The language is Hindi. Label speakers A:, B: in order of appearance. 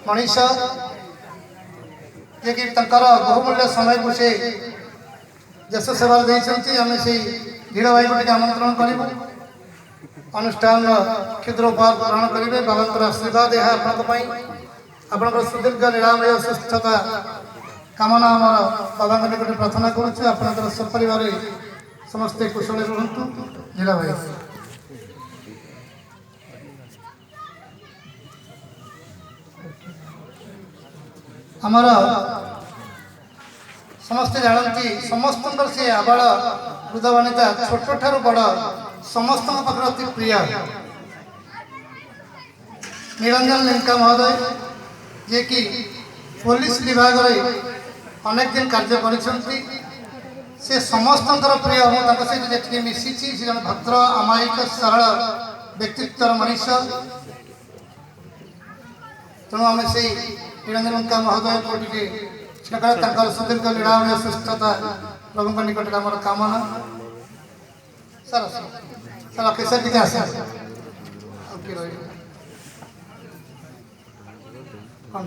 A: मनीष जे कि बहुमूल्य समय को से देश सेवा देती आम से धीर भाई को आमंत्रण करूँ अनुष्ठान क्षुद्र उपहार ग्रहण करेंगे बाबा आशीर्वाद यह आपण सुदीर्घ निरामय सुस्थता कामना आम बाबा निकट प्रार्थना करुँ सपरिवार समस्ते कुशल रुहतु धीर भाई आमर समस्ते जानती समस्त से आबाल वृद्ध वनिता छोट ठार बड़ समस्त पाखे अति प्रिय निरंजन लेंका महोदय जे कि पुलिस विभाग अनेक दिन कार्य कर समस्त प्रिय सहित जी मिसी जन भद्र अमायिक सरल व्यक्तित्व मनीष तेणु आम से निरंजन लेंका महोदय को सुदीर्घ निरामय सुस्थता प्रभु निकट आम कामना सर सर कैसे टी आस कौन